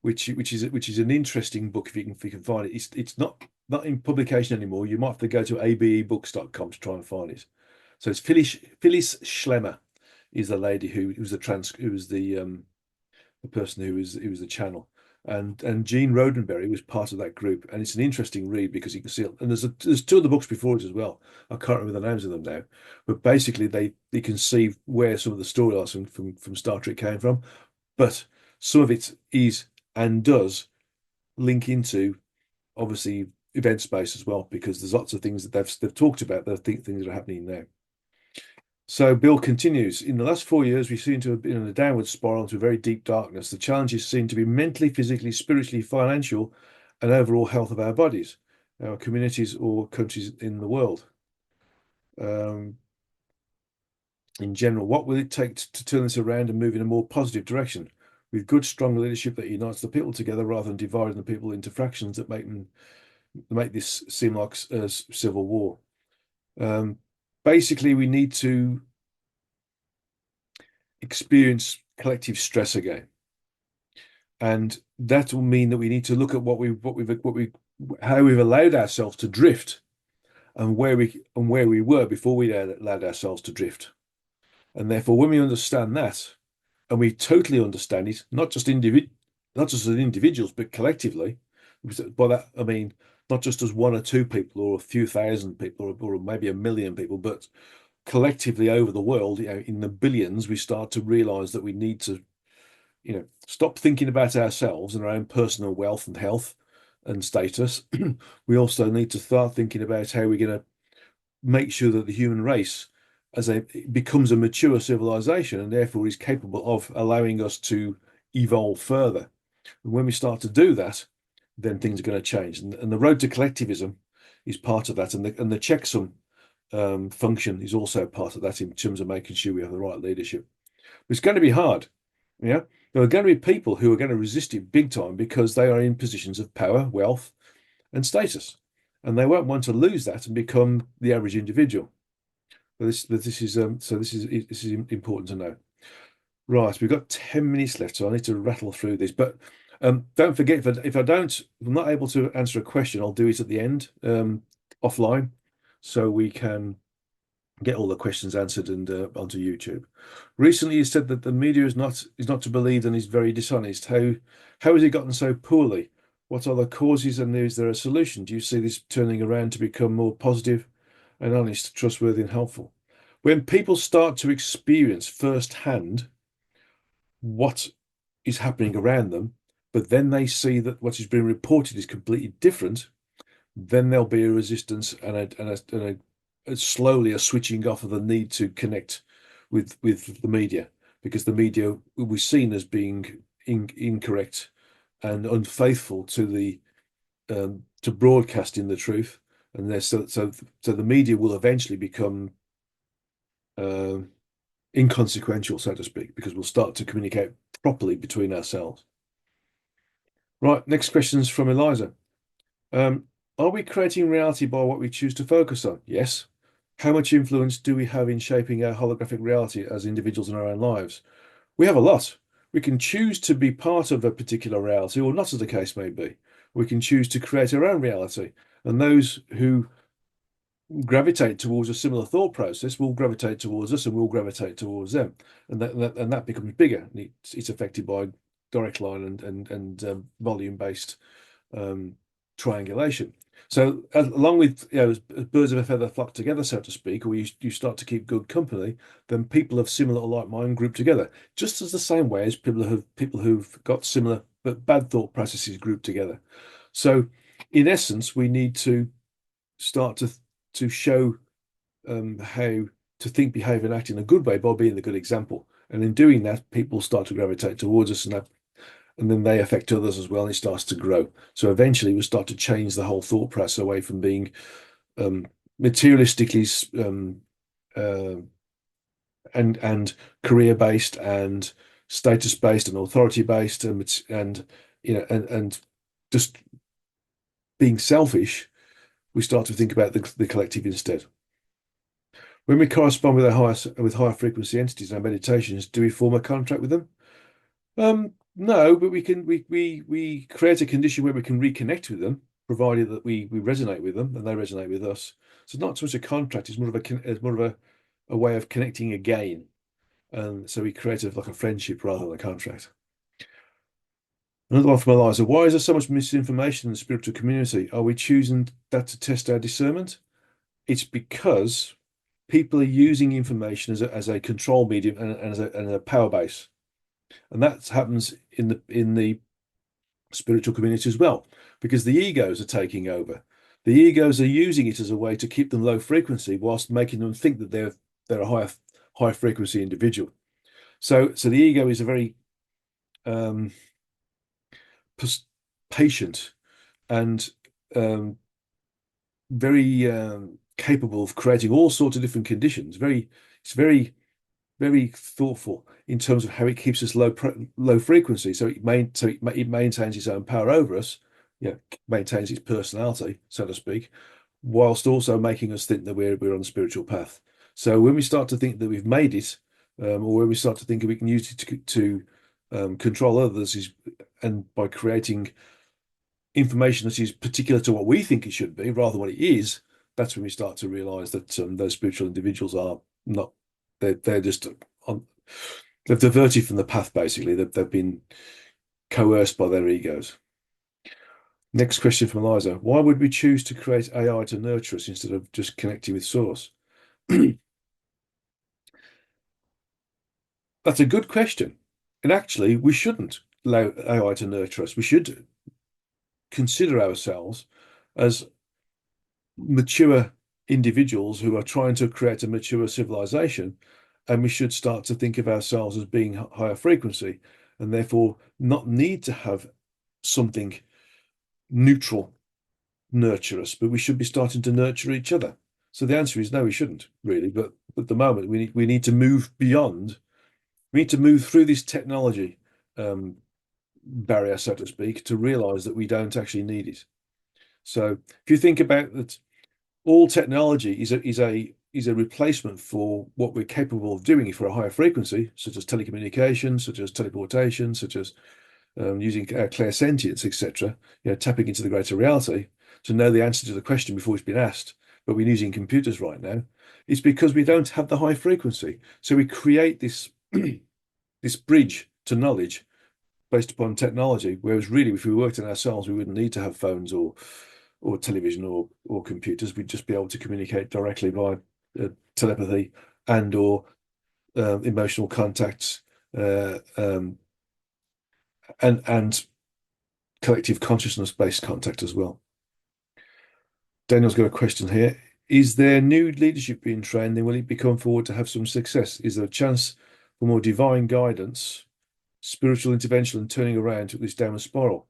[SPEAKER 1] which is an interesting book if you can find it. It's not in publication anymore. You might have to go to abebooks.com to try and find it. So it's Phyllis Schlemmer is the lady who was the person who was the channel. And Gene Roddenberry was part of that group, and it's an interesting read because you can see it. And there's two other books before it as well. I can't remember the names of them now, but basically they can see where some of the storylines from Star Trek came from, but some of it is and does link into obviously event space as well, because there's lots of things that they've talked about, the things that are happening now. So Bill continues, in the last 4 years, we seem to have been in a downward spiral into a very deep darkness. The challenges seem to be mentally, physically, spiritually, financial, and overall health of our bodies, our communities, or countries in the world. In general, what will it take to turn this around and move in a more positive direction? With good, strong leadership that unites the people together rather than dividing the people into fractions that make this seem like a civil war. Basically, we need to experience collective stress again, and that will mean that we need to look at how we've allowed ourselves to drift, and where we were before we allowed ourselves to drift. And therefore, when we understand that, and we totally understand it, not just as individuals, but collectively. By that I mean not just as one or two people or a few thousand people or maybe a million people, but collectively over the world, in the billions, we start to realize that we need to, stop thinking about ourselves and our own personal wealth and health and status. We also need to start thinking about how we're going to make sure that the human race becomes a mature civilization and therefore is capable of allowing us to evolve further. And when we start to do that, then things are going to change. And the road to collectivism is part of that. And the checksum function is also part of that in terms of making sure we have the right leadership. But it's going to be hard. Yeah. There are going to be people who are going to resist it big time because they are in positions of power, wealth, and status. And they won't want to lose that and become the average individual. This is important to know. Right, we've got 10 minutes left, so I need to rattle through this. But don't forget, if I'm not able to answer a question, I'll do it at the end, offline, so we can get all the questions answered and onto YouTube. Recently, you said that the media is not to believe and is very dishonest. How has it gotten so poorly? What are the causes, and is there a solution? Do you see this turning around to become more positive and honest, trustworthy, and helpful? When people start to experience firsthand what is happening around them, but then they see that what is being reported is completely different, then there'll be a resistance and slowly a switching off of the need to connect with the media, because the media will be seen as being incorrect and unfaithful to broadcasting the truth, and so the media will eventually become um inconsequential, so to speak, because we'll start to communicate properly between ourselves. Right, next question is from Eliza. Um, are we creating reality by what we choose to focus on? Yes. How much influence do we have in shaping our holographic reality as individuals in our own lives? We have a lot. We can choose to be part of a particular reality, or not, as the case may be. We can choose to create our own reality. And those who gravitate towards a similar thought process will gravitate towards us, and we'll gravitate towards them. And that becomes bigger. It's affected by direct line and volume based um, triangulation. So, along with, as birds of a feather flock together, so to speak, or you start to keep good company, then people of similar or like mind group together, just as the same way as people who've got similar but bad thought processes group together. So, in essence, we need to start to show how to think, behave, and act in a good way by being the good example. And in doing that, people start to gravitate towards us, and then they affect others as well, and it starts to grow. So eventually, we start to change the whole thought process away from being um, materialistically uh, and career based and status based and authority based and and just being selfish. We start to think about the collective instead. When we correspond with higher frequency entities in our meditations, do we form a contract with them? No, but we create a condition where we can reconnect with them, provided that we resonate with them and they resonate with us. So it's not so much a contract; it's more of a way of connecting again. And so we create like a friendship rather than a contract. Another one from Eliza. Why is there so much misinformation in the spiritual community? Are we choosing that to test our discernment? It's because people are using information as a control medium and a power base. And that happens in the spiritual community as well, because the egos are taking over. The egos are using it as a way to keep them low frequency whilst making them think that they're a high frequency individual. So the ego is a very um, patient and very capable of creating all sorts of different conditions. It's very thoughtful in terms of how it keeps us low frequency. So it maintains its own power over us, maintains its personality, so to speak, whilst also making us think that we're on the spiritual path. So when we start to think that we've made it, or when we start to think we can use it to control others, and by creating information that is particular to what we think it should be rather than what it is, that's when we start to realize that those spiritual individuals are not, they're just on, they've diverted from the path, basically. They've been coerced by their egos. Next question from Eliza. Why would we choose to create AI to nurture us instead of just connecting with source? That's a good question. And actually, we shouldn't allow AI to nurture us. We should consider ourselves as mature individuals who are trying to create a mature civilization, and we should start to think of ourselves as being higher frequency, and therefore not need to have something neutral nurture us, but we should be starting to nurture each other. So the answer is no, we shouldn't really. But at the moment, we need to move beyond. We need to move through this technology barrier, so to speak, to realize that we don't actually need it. So if you think about that, all technology is a replacement for what we're capable of doing for a higher frequency, such as telecommunications, such as teleportation, such as using clairsentience, etc. Tapping into the greater reality to know the answer to the question before it's been asked. But we're using computers right now. It's because we don't have the high frequency, so we create this this bridge to knowledge based upon technology. Whereas really, if we worked on ourselves, we wouldn't need to have phones or television or computers. We'd just be able to communicate directly by telepathy and or emotional contacts and collective consciousness based contact as well. Daniel's got a question here. Is there new leadership being trained and will it become forward to have some success? Is there a chance for more divine guidance spiritual intervention and turning around took this downward spiral.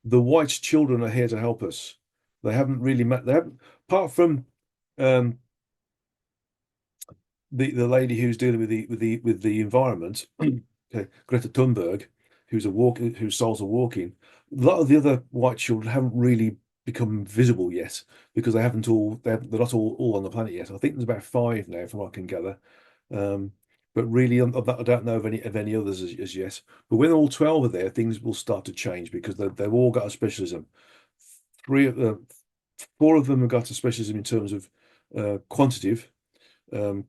[SPEAKER 1] The white children are here to help us. They haven't really met. They haven't, apart from um, the lady who's dealing with the environment, okay, Greta Thunberg, whose souls are walking. A lot of the other white children haven't really become visible yet because they're not all on the planet yet. I think there's about five now, from what I can gather. Um, but really, I don't know of any others as yet. But when all 12 are there, things will start to change because they've all got a specialism. Three, four of them have got a specialism in terms of quantitative, um,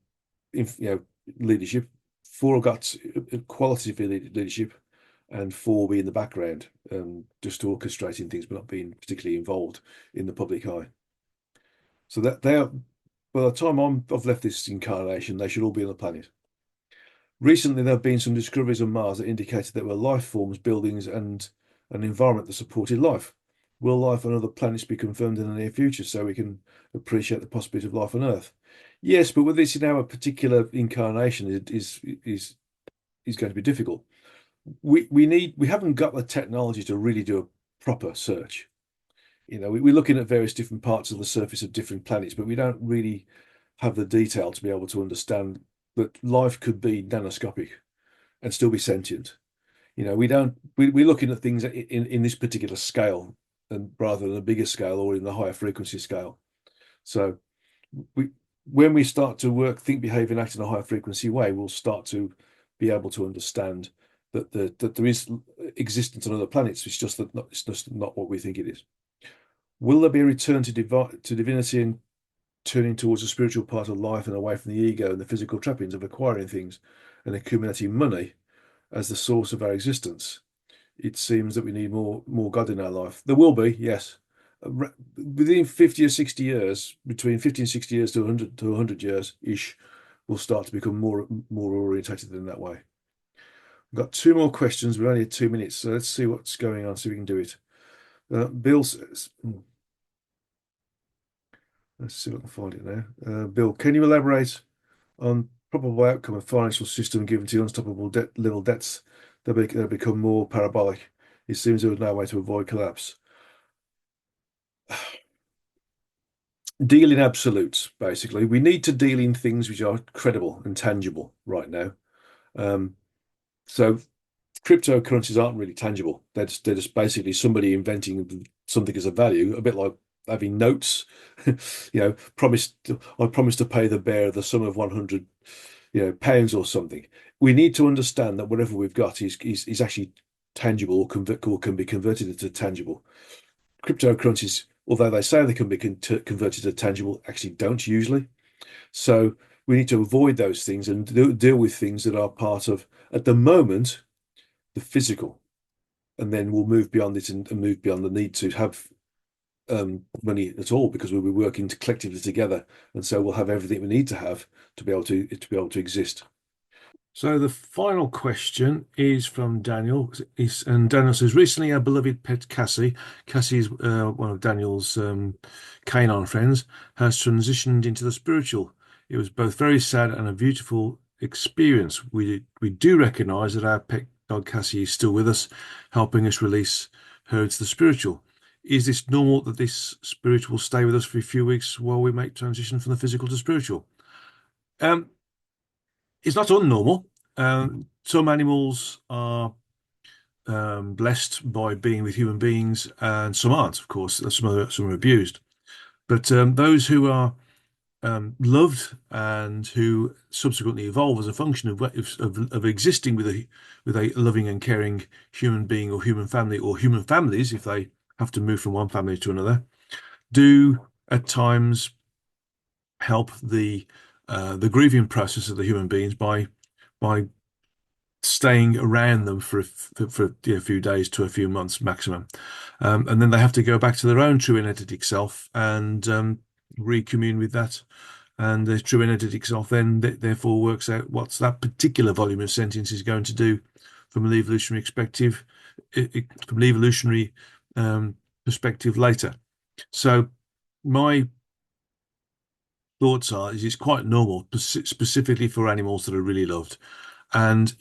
[SPEAKER 1] leadership. Four have got qualitative leadership, and four be in the background, just orchestrating things, but not being particularly involved in the public eye. So that they are, by the time I've left this incarnation, they should all be on the planet. Recently, there have been some discoveries on Mars that indicated there were life forms, buildings, and an environment that supported life. Will life on other planets be confirmed in the near future so we can appreciate the possibility of life on Earth? Yes, but with this in our particular incarnation is going to be difficult. We haven't got the technology to really do a proper search. We're looking at various different parts of the surface of different planets, but we don't really have the detail to be able to understand that life could be nanoscopic and still be sentient. We're looking at things in this particular scale, and rather than a bigger scale or in the higher frequency scale. So we when we start to think, behave, and act in a higher frequency way, we'll start to be able to understand that there is existence on other planets. It's just not what we think it is. Will there be a return to divinity and turning towards the spiritual part of life and away from the ego and the physical trappings of acquiring things and accumulating money as the source of our existence? It seems that we need more God in our life. There will be, yes. Within 50 or 60 years, between 50 and 60 years to 100 years ish, we'll start to become more orientated in that way. We've got two more questions. We only had 2 minutes, so let's see what's going on, see if we can do it. Bill says, let's see if I can find it now. Bill, can you elaborate on probable outcome of financial system given to unstoppable level debts that become more parabolic? It seems there was no way to avoid collapse. Deal in absolutes, basically. We need to deal in things which are credible and tangible right now. Um, so cryptocurrencies aren't really tangible. They're just basically somebody inventing something as a value, a bit like having notes. I promised to pay the bearer the sum of 100, pounds or something. We need to understand that whatever we've got is actually tangible or can be converted into tangible. Cryptocurrencies, although they say they can be converted to tangible, actually don't usually. So we need to avoid those things and deal with things that are part of, at the moment, the physical. And then we'll move beyond it and move beyond the need to have money at all, because we'll be working collectively together. And so we'll have everything we need to have to be able to exist. So the final question is from Daniel, and Daniel says, recently our beloved pet Cassie is one of Daniel's canine friends, has transitioned into the spiritual. It was both very sad and a beautiful experience. We do recognise that our pet dog Cassie is still with us, helping us release her into the spiritual. Is this normal that this spiritual stay with us for a few weeks while we make transition from the physical to spiritual? Um, it's not unnormal. Some animals are blessed by being with human beings, and some aren't, of course. Some are abused. But those who are loved and who subsequently evolve as a function of existing with a loving and caring human being or human family, or human families, if they have to move from one family to another, do at times help the grieving process of the human beings by staying around them for a few days to a few months maximum, and then they have to go back to their own true energetic self and recommune with that. And the true energetic self then therefore works out what's that particular volume of sentience is going to do from an evolutionary perspective, from an evolutionary perspective later. So my thoughts are is it's quite normal, specifically for animals that are really loved. And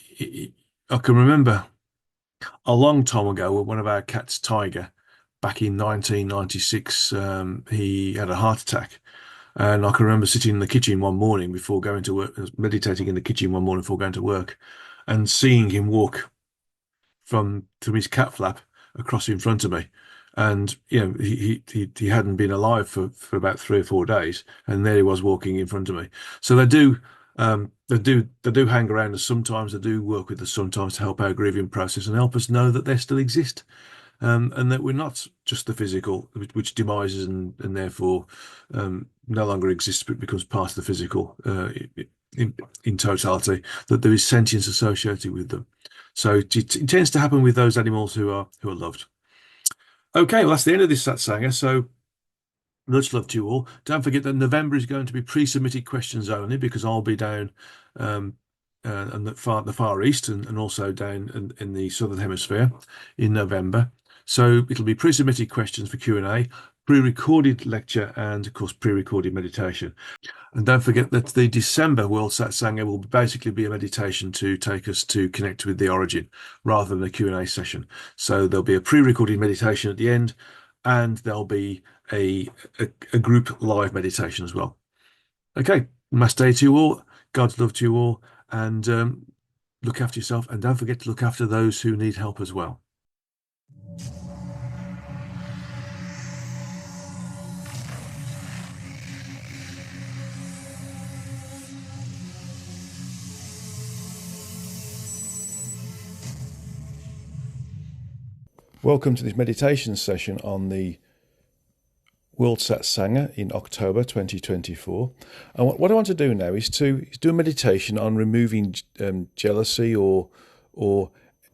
[SPEAKER 1] I can remember A long time ago, one of our cats, Tiger, back in 1996, he had a heart attack. And I can remember sitting in the kitchen one morning before going to work, meditating in the kitchen one morning before going to work, and seeing him walk from his cat flap across in front of me. And he hadn't been alive for about 3 or 4 days, and there he was walking in front of me. So they do hang around us sometimes. They do work with us sometimes to help our grieving process and help us know that they still exist, and that we're not just the physical, which demises and therefore no longer exists, but becomes part of the physical in, in totality. That there is sentience associated with them. So it tends to happen with those animals who are loved. Okay, well that's the end of this Satsanga. So much love to you all. Don't forget that November is going to be pre-submitted questions only because I'll be down um, and the far east and also down in the southern hemisphere in November. So it'll be pre-submitted questions for Q&A, pre-recorded lecture, and of course pre-recorded meditation. And don't forget that the December World Satsanga will basically be a meditation to take us to connect with the origin rather than a Q&A session. So there'll be a pre-recorded meditation at the end, and there'll be a group live meditation as well. Okay, namaste to you all. God's love to you all, and look after yourself, and don't forget to look after those who need help as well. Welcome to this meditation session on the World Satsanga in October 2024. And what I want to do now is to do a meditation on removing jealousy or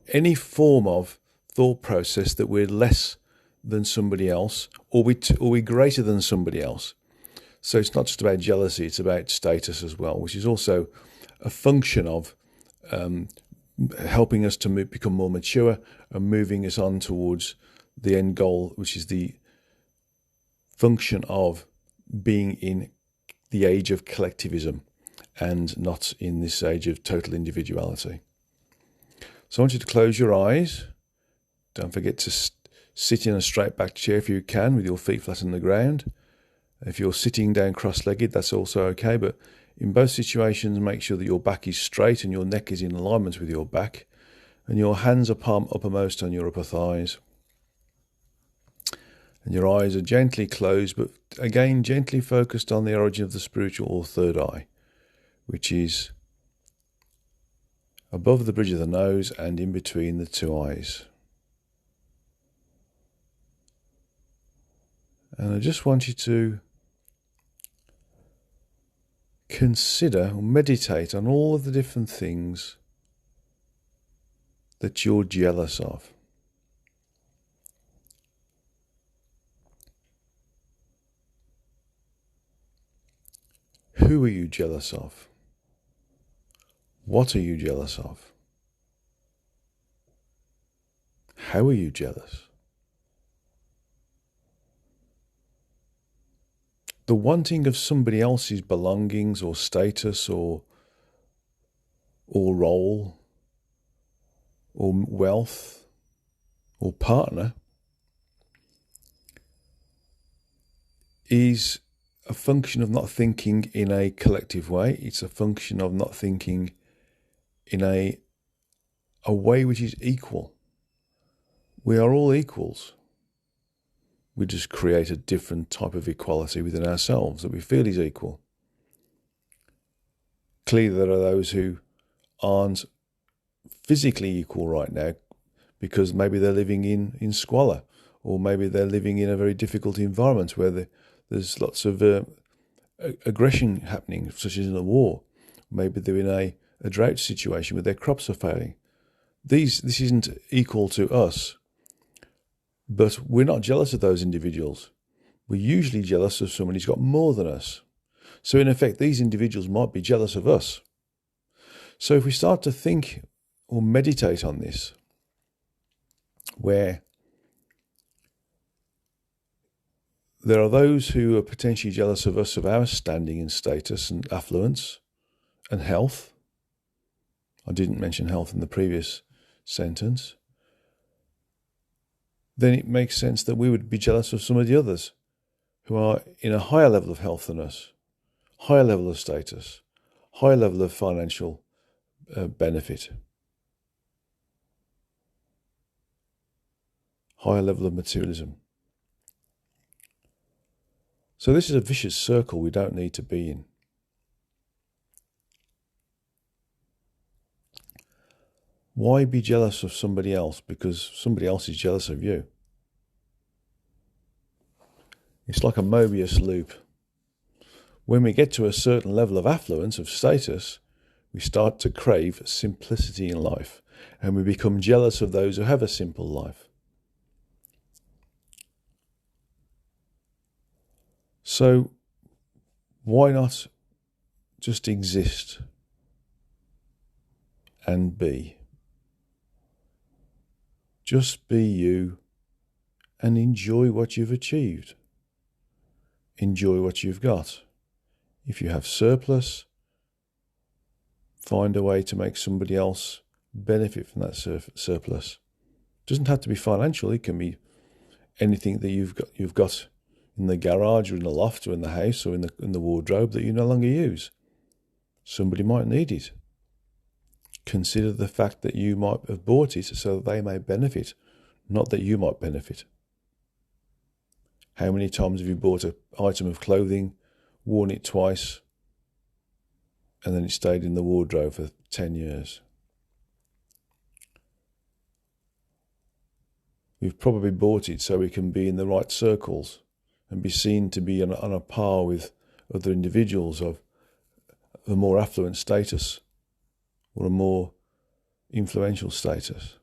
[SPEAKER 1] any form of thought process that we're less than somebody else or we're greater than somebody else. So it's not just about jealousy, it's about status as well, which is also a function of helping us to become more mature and moving us on towards the end goal, which is the function of being in the age of collectivism and not in this age of total individuality. So I want you to close your eyes. Don't forget to sit in a straight back chair if you can with your feet flat on the ground. If you're sitting down cross-legged, that's also okay, but in both situations, make sure that your back is straight and your neck is in alignment with your back, and your hands are palm uppermost on your upper thighs. And your eyes are gently closed, but again, gently focused on the origin of the spiritual or third eye, which is above the bridge of the nose and in between the two eyes. And I just want you to consider or meditate on all of the different things that you're jealous of. Who are you jealous of? What are you jealous of? How are you jealous? The wanting of somebody else's belongings or status or role or wealth or partner is a function of not thinking in a collective way. It's a function of not thinking in a way which is equal. We are all equals. We just create a different type of equality within ourselves that we feel is equal. Clearly, there are those who aren't physically equal right now because maybe they're living in squalor, or maybe they're living in a very difficult environment where there's lots of aggression happening, such as in a war. Maybe they're in a drought situation where their crops are failing. This isn't equal to us. But we're not jealous of those individuals. We're usually jealous of someone who's got more than us. So in effect, these individuals might be jealous of us. So if we start to think or meditate on this, where there are those who are potentially jealous of us, of our standing and status and affluence and health. I didn't mention health in the previous sentence. then it makes sense that we would be jealous of some of the others who are in a higher level of health than us, higher level of status, higher level of financial benefit, higher level of materialism. So this is a vicious circle we don't need to be in. Why be jealous of somebody else because somebody else is jealous of you? It's like a Mobius loop. When we get to a certain level of affluence, of status, we start to crave simplicity in life, and we become jealous of those who have a simple life. So why not just exist and be? Just be you and enjoy what you've achieved. Enjoy what you've got. If you have surplus, find a way to make somebody else benefit from that surplus. It doesn't have to be financial. It can be anything that you've got in the garage or in the loft or in the house or in the wardrobe that you no longer use. Somebody might need it. Consider the fact that you might have bought it so that they may benefit, not that you might benefit. How many times have you bought an item of clothing, worn it twice, and then it stayed in the wardrobe for 10 years? We've probably bought it so we can be in the right circles and be seen to be on a par with other individuals of a more affluent status or a more influential status.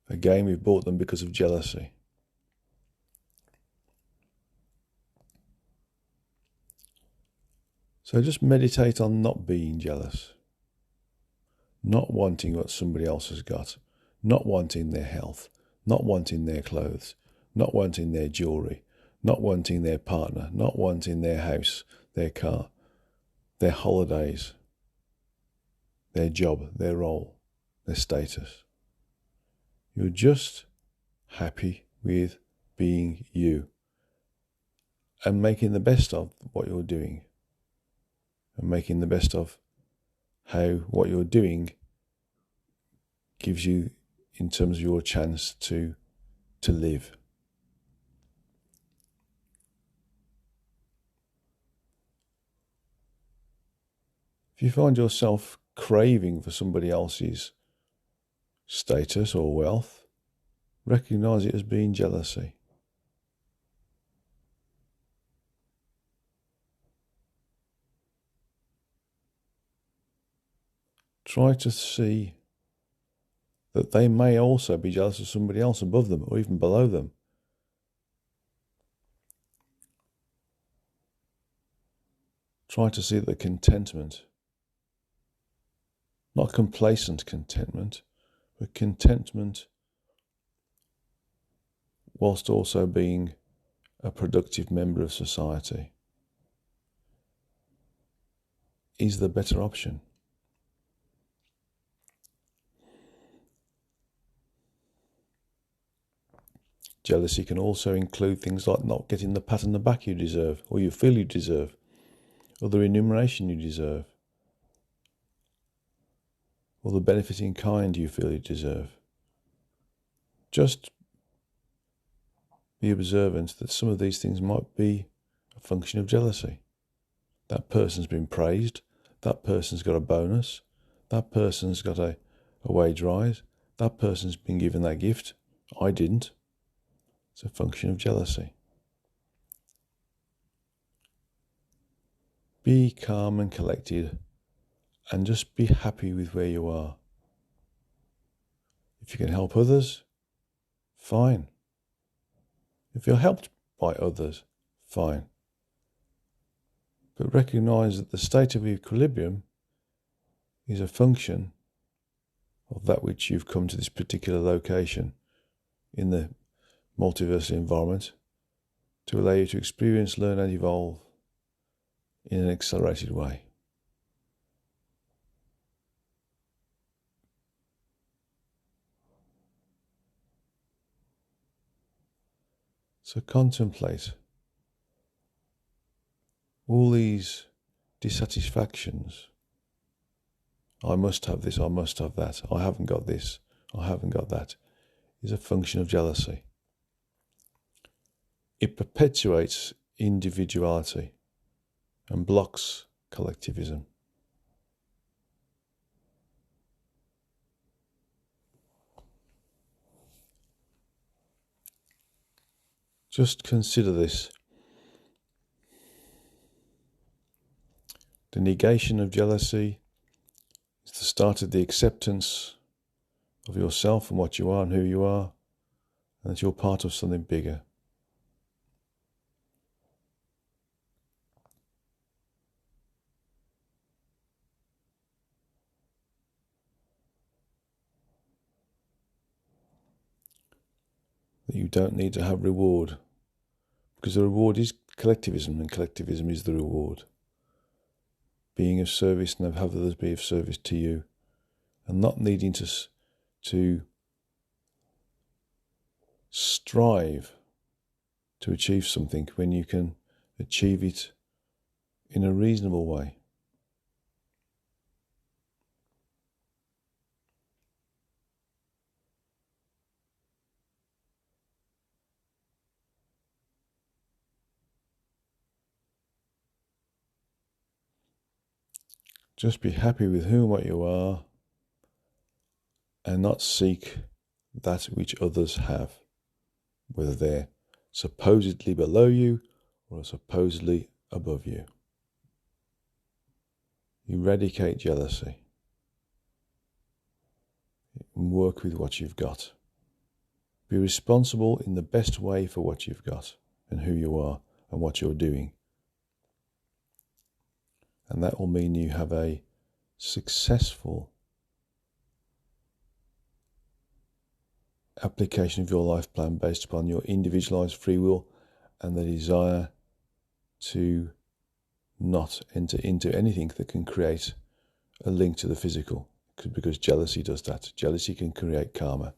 [SPEAKER 1] Again, we've bought them because of jealousy. So just meditate on not being jealous, not wanting what somebody else has got, not wanting their health, not wanting their clothes, not wanting their jewellery, not wanting their partner, not wanting their house, their car, their holidays, their job, their role, their status. You're just happy with being you and making the best of what you're doing and making the best of how what you're doing gives you in terms of your chance to live. If you find yourself craving for somebody else's status or wealth, recognize it as being jealousy. Try to see that they may also be jealous of somebody else above them or even below them. Try to see the contentment, not complacent contentment, but contentment whilst also being a productive member of society is the better option. Jealousy can also include things like not getting the pat on the back you deserve, or you feel you deserve, or the remuneration you deserve, or the benefit in kind you feel you deserve. Just be observant that some of these things might be a function of jealousy. That person's been praised, that person's got a bonus, that person's got a wage rise, that person's been given that gift, I didn't. It's a function of jealousy. Be calm and collected and just be happy with where you are. If you can help others, fine. If you're helped by others, fine. But recognize that the state of equilibrium is a function of that which you've come to this particular location in the multiversal environment to allow you to experience, learn and evolve in an accelerated way. So contemplate all these dissatisfactions. I must have this, I must have that, I haven't got this, I haven't got that, is a function of jealousy. It perpetuates individuality and blocks collectivism. Just consider this. The negation of jealousy is the start of the acceptance of yourself and what you are and who you are, and that you're part of something bigger. That you don't need to have reward, because the reward is collectivism, and collectivism is the reward. Being of service and have others be of service to you, and not needing to strive to achieve something when you can achieve it in a reasonable way. Just be happy with who and what you are, and not seek that which others have, whether they're supposedly below you or supposedly above you. Eradicate jealousy and work with what you've got. Be responsible in the best way for what you've got and who you are and what you're doing. And that will mean you have a successful application of your life plan based upon your individualized free will and the desire to not enter into anything that can create a link to the physical, because jealousy does that. Jealousy can create karma.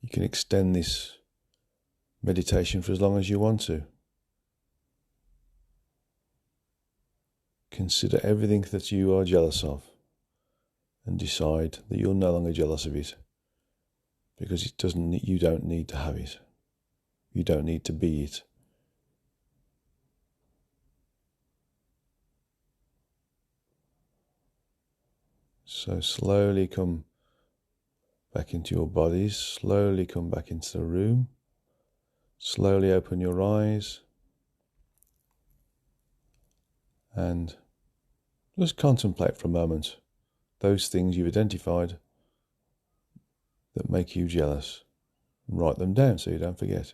[SPEAKER 1] You can extend this meditation for as long as you want to. Consider everything that you are jealous of and decide that you're no longer jealous of it, because you don't need to have it. You don't need to be it. So slowly come back into your bodies, slowly come back into the room, slowly open your eyes, and just contemplate for a moment those things you've identified that make you jealous, and write them down so you don't forget.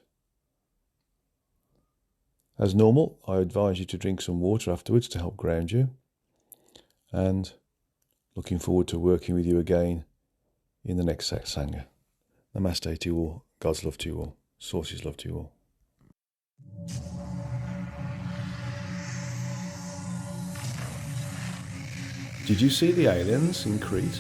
[SPEAKER 1] As normal, I advise you to drink some water afterwards to help ground you, and looking forward to working with you again in the next Satsanga. Namaste to you all. God's love to you all. Source's love to you all. Did you see the aliens in Crete?